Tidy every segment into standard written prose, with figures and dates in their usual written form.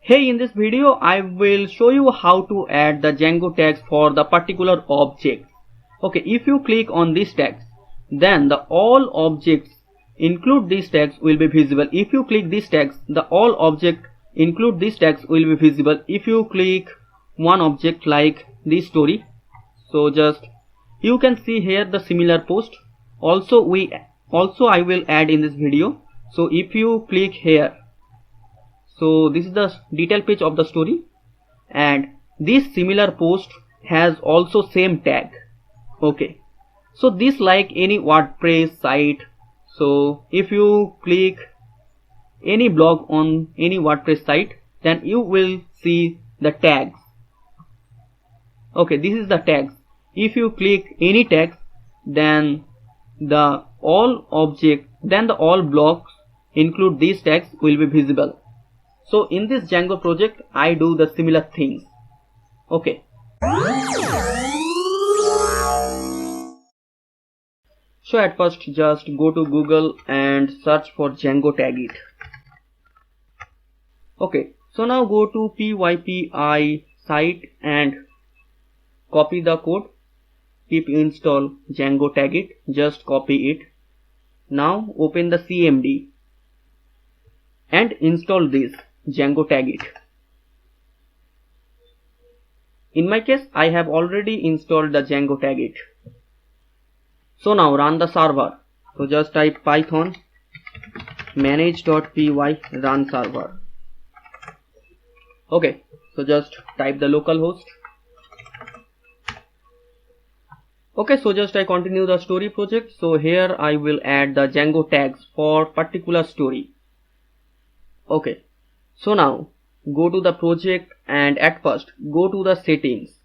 Hey, in this video I will show you how to add the Django tags for the particular object. Okay, if you click on these tags, then the all objects include these tags will be visible. If you click these tags, the all object include these tags will be visible. If you click one object like this story, so just you can see here the similar post. Also I will add in this video. So if you click here, so this is the detail page of the story, and this similar post has also same tag. Okay, so this like any WordPress site. So if you click any blog on any WordPress site, then you will see the tags. Okay, this is the tags. If you click any tags, then the all object, then the all blocks include these tags will be visible. So in this Django project I do the similar things. Okay, so at first just go to Google and search for Django Tagit. Okay, so now go to PYPI site and copy the code. Keep install Django Tagit, just copy it. Now open the CMD and install this Django Tagit. In my case I have already installed the Django Tagit. So now run the server. So just type python manage.py run server. Okay, so just type the localhost. Okay, so just I continue the story project. So here I will add the Django tags for particular story. Okay, so now go to the project and at first go to the settings.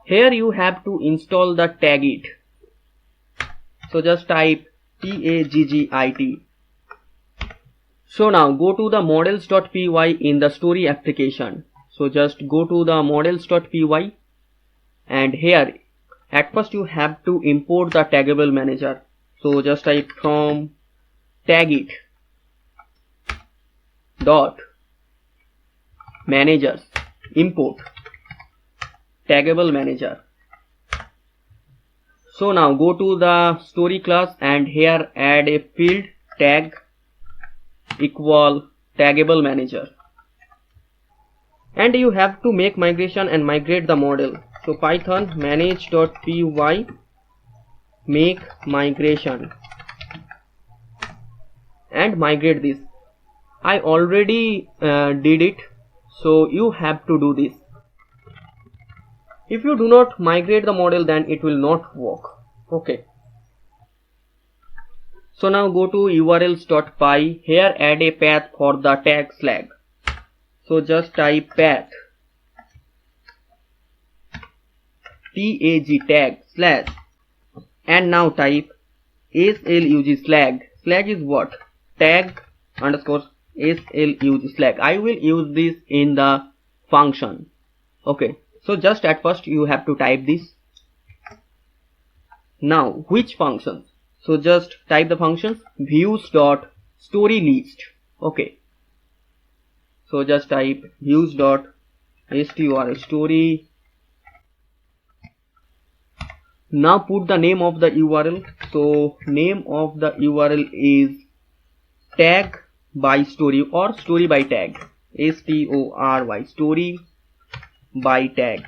Here you have to install the Tagit. So just type TAGGIT. So now go to the models.py in the story application. So just go to the models.py, and here at first you have to import the taggable manager. So just type from Tagit dot managers import taggable manager. So now go to the story class and here add a field tag equal taggable manager, and you have to make migration and migrate the model. So python manage.py make migration and migrate this. I already did it, so you have to do this. If you do not migrate the model, then it will not work. Okay, so now go to urls.py. Here add a path for the tag slag. So just type path tag slash, and now type slug slag. Slag is what? Tag underscore slug slag. I will use this in the function. Okay, so just at first you have to type this. Now which functions? So just type the functions views.storylist. Okay, so just type views.str story. Now put the name of the URL. So name of the URL is tag by story or story by tag. STORY story by tag.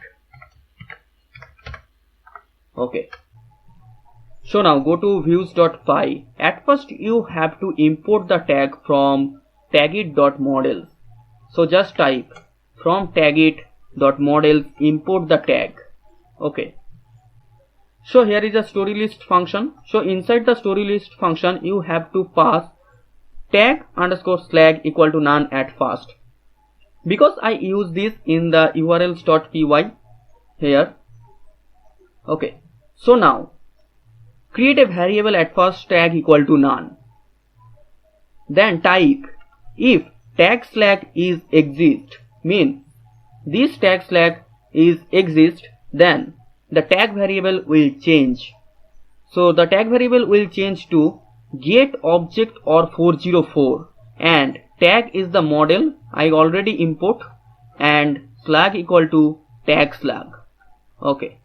Okay, so now go to views.py. At first you have to import the tag from tagit.models. So just type from tagit.models import the tag. Okay, so here is a story list function. So inside the story list function you have to pass tag underscore slag equal to none at first, because I use this in the urls.py here. Okay, so now create a variable at first tag equal to none. Then type if tag slag is exist, mean this tag slag is exist, then the tag variable will change. So the tag variable will change to get object or 404, and tag is the model I already import, and slag equal to tag slag. Okay.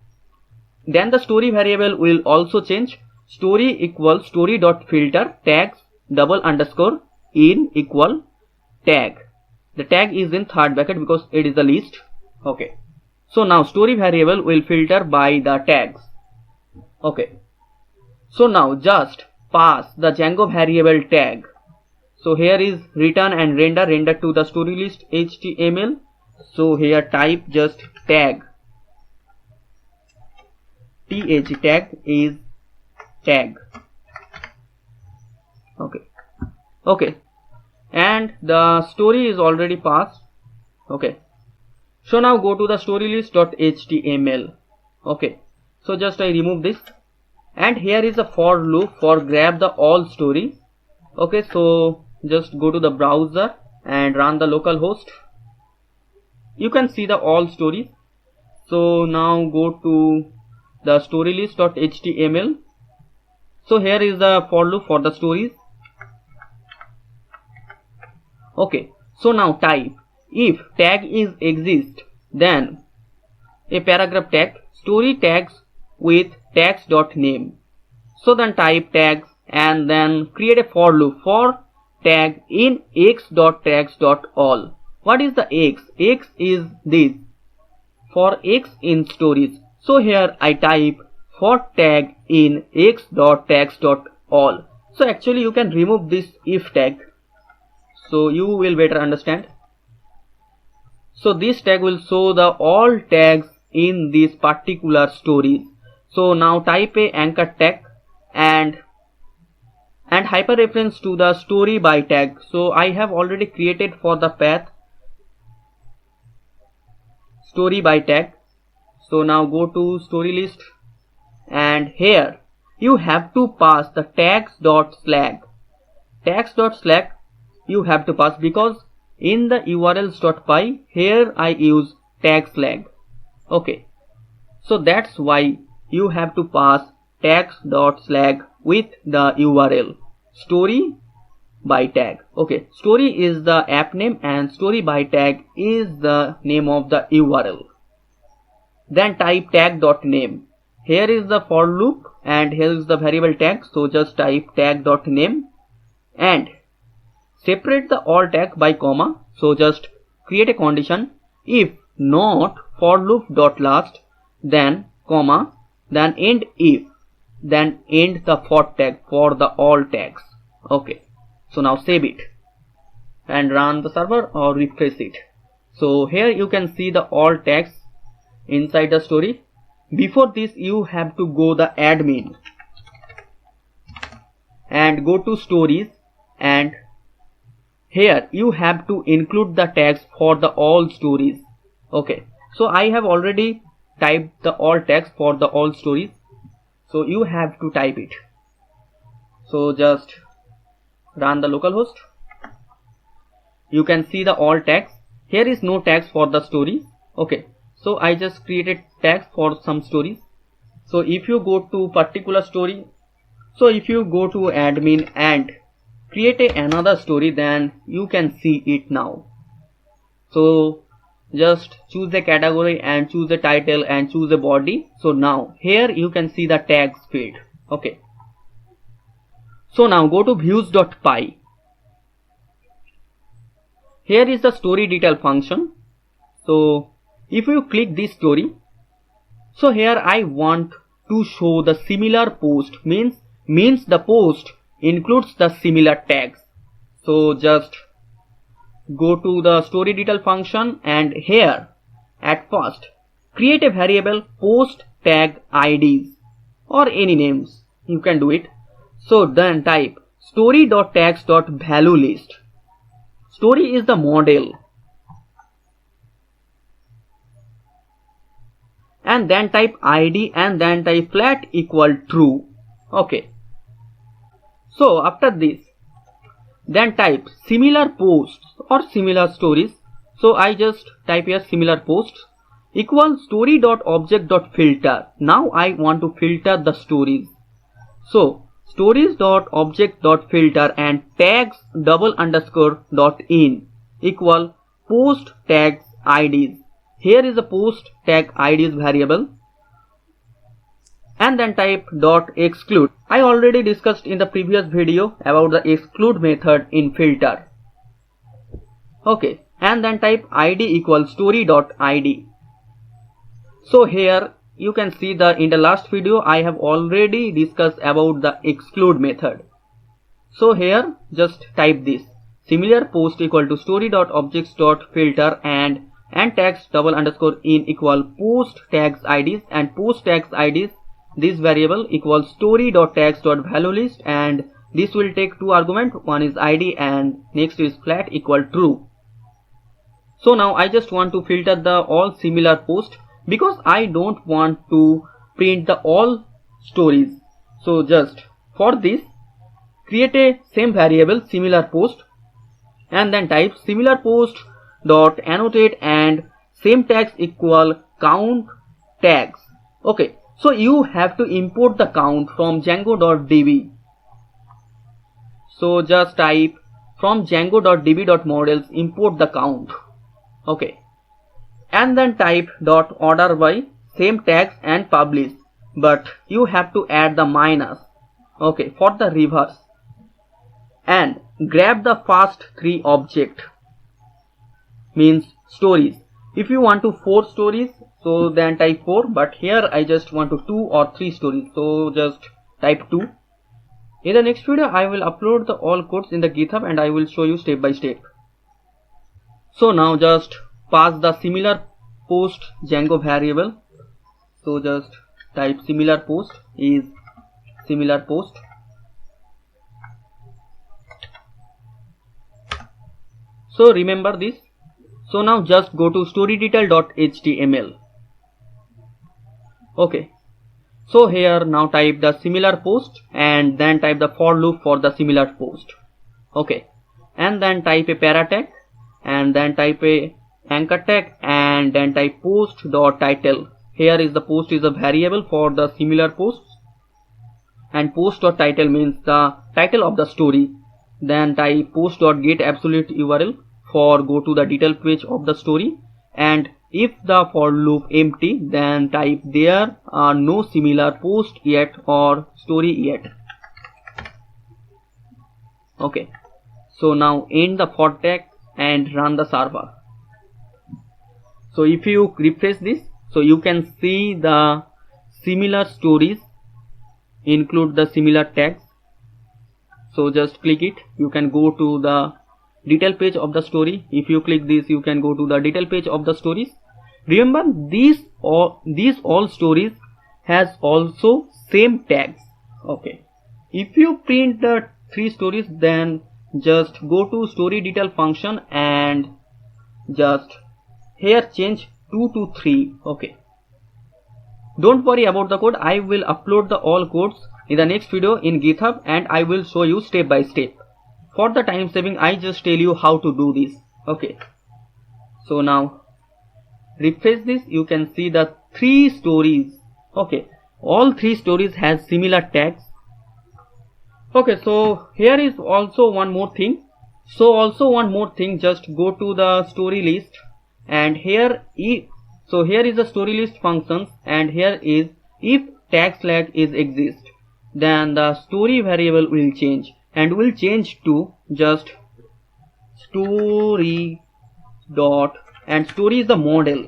Then the story variable will also change. Story equals story dot filter tags double underscore in equal tag. The tag is in third bracket because it is the list. Okay. So now story variable will filter by the tags. Okay. So now just pass the Django variable tag. So here is return and render to the story list HTML. So here type just tag. Tag is tag. Okay. And the story is already passed. Okay. So now go to the storylist.html. Okay. So just I remove this. And here is a for loop for grab the all story. Okay, so just go to the browser and run the localhost. You can see the all stories. So now go to the storylist.html. So here is the for loop for the stories. Okay, so now type if tag is exist, then a paragraph tag story tags with tags.name. So then type tags and then create a for loop for tag in x.tags.all. What is the x? X is this for x in stories. So here I type for tag in x.tags.all. So actually you can remove this if tag, so you will better understand. So this tag will show the all tags in these particular stories. So now type a anchor tag and hyperreference to the story by tag. So I have already created for the path story by tag. So now go to story list and here you have to pass the tags.slag. Tags.slag you have to pass because in the urls.py here I use tag slag. Okay, so that's why you have to pass tags.slag with the URL story by tag. Okay, story is the app name and story by tag is the name of the URL. Then type tag.name. Here is the for loop and here is the variable tag. So just type tag.name and separate the all tag by comma. So just create a condition if not for loop dot last, then comma, then end if, then end the for tag for the all tags. Okay, so now save it and run the server or refresh it. So here you can see the all tags inside the story. Before this you have to go the admin and go to stories, and here you have to include the tags for the all stories. Okay, so I have already typed the all tags for the all stories, so you have to type it. So just run the localhost. You can see the all tags. Here is no tags for the stories. Okay, so I just created tags for some stories. So if you go to particular story, so if you go to admin and create another story, then you can see it now. So just choose the category and choose the title and choose the body. So now here you can see the tags field. Okay, so now go to views.py. Here is the story detail function. So if you click this story, so here I want to show the similar post, means the post includes the similar tags. So just go to the story detail function and here at first create a variable post tag IDs or any names, you can do it. So then type story.tags.valueList. Story is the model, and then type ID and then type flat equal true. Okay, so after this then type similar posts or similar stories. So I just type here similar posts equal story.object.filter. Now I want to filter the stories. So stories.object.filter and tags _in equal post tags IDs. Here is a post tag IDs variable, and then type .exclude. I already discussed in the previous video about the exclude method in filter. Okay, and then type id equals story.id. So here you can see that in the last video I have already discussed about the exclude method. So here just type this similar post equal to story.objects.filter and tags _in equal post tags IDs, and post tags IDs, this variable equals story.tags.valueList, and this will take two arguments, one is id and next is flat equal true. So now I just want to filter the all similar post because I don't want to print the all stories. So just for this create a same variable similar post and then type similar post dot annotate and same tags equal count tags. Okay, so you have to import the count from django.db. So just type from django.db.models import the count. Okay, and then type dot order by same tags and publish, but you have to add the minus. Okay, for the reverse, and grab the first three object means stories. If you want to 4 stories, so then type 4, but here I just want to 2 or 3 stories, so just type 2. In the next video I will upload the all codes in the GitHub and I will show you step by step. So now just pass the similar post Django variable. So just type similar post is similar post. So remember this. So now just go to storydetail.html. Okay, so here now type the similar post and then type the for loop for the similar post. Okay, and then type a para tag and then type a anchor tag and then type post.title. Here is the post is a variable for the similar posts, and post.title means the title of the story. Then type post.get absolute URL for go to the detail page of the story, and if the for loop empty then type there are no similar post yet or story yet. Okay, so now end the for tag and run the server. So if you refresh this, so you can see the similar stories include the similar tags. So just click it, you can go to the detail page of the story. If you click this, you can go to the detail page of the stories. Remember these all stories has also same tags. Okay, if you print the 3 stories, then just go to story detail function and just here change 2 to 3. Okay, don't worry about the code, I will upload the all codes in the next video in GitHub and I will show you step by step. For the time saving I just tell you how to do this. Okay, so now refresh this, you can see the 3 stories. Okay, all 3 stories has similar tags. Okay, so here is also one more thing. Just go to the story list and here is the story list functions, and here is if tag flag is exist, then the story variable will change and will change to just story dot, and story is the model,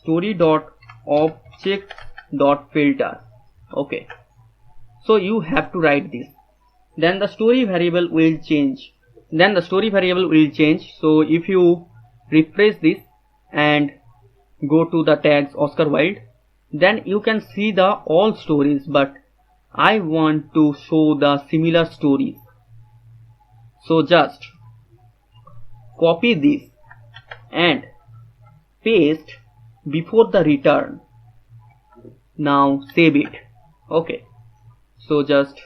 story dot object dot filter. Okay, so you have to write this, then the story variable will change. So if you refresh this and go to the tags Oscar Wilde, then you can see the all stories, but I want to show the similar stories. So just copy this and paste before the return. Now save it. Okay, so just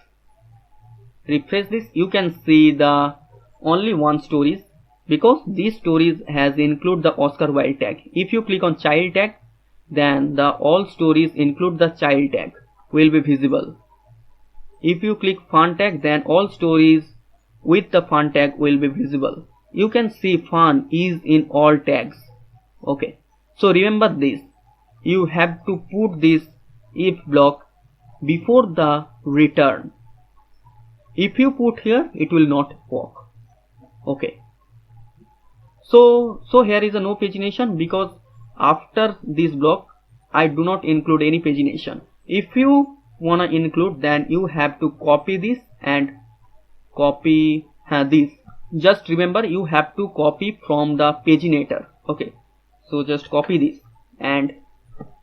refresh this, you can see the only one stories because these stories has include the Oscar Wilde tag. If you click on child tag, then the all stories include the child tag will be visible. If you click fun tag, then all stories with the fun tag will be visible. You can see fun is in all tags. Okay, so remember this, you have to put this if block before the return. If you put here, it will not work. Okay, so here is a no pagination, because after this block I do not include any pagination. If you wanna include, then you have to copy this and copy this. Just remember, you have to copy from the paginator. Okay, so just copy this and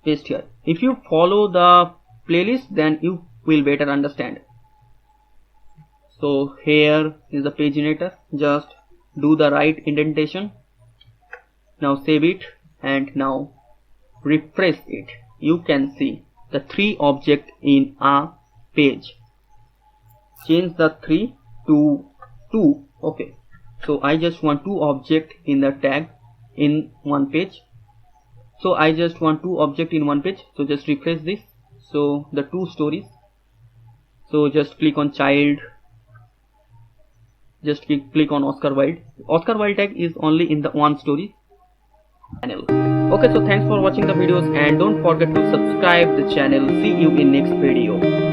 paste here. If you follow the playlist, then you will better understand. So here is the paginator, just do the right indentation. Now save it and now refresh it. You can see the 3 objects in a page. Change the 3 to 2. Okay, so I just want 2 objects in the tag in one page. So I just want 2 objects in one page, so just refresh this. So the 2 stories, so just click on child, just click on Oscar Wilde. Oscar Wilde tag is only in the one story channel. Okay, so thanks for watching the videos and don't forget to subscribe the channel. See you in next video.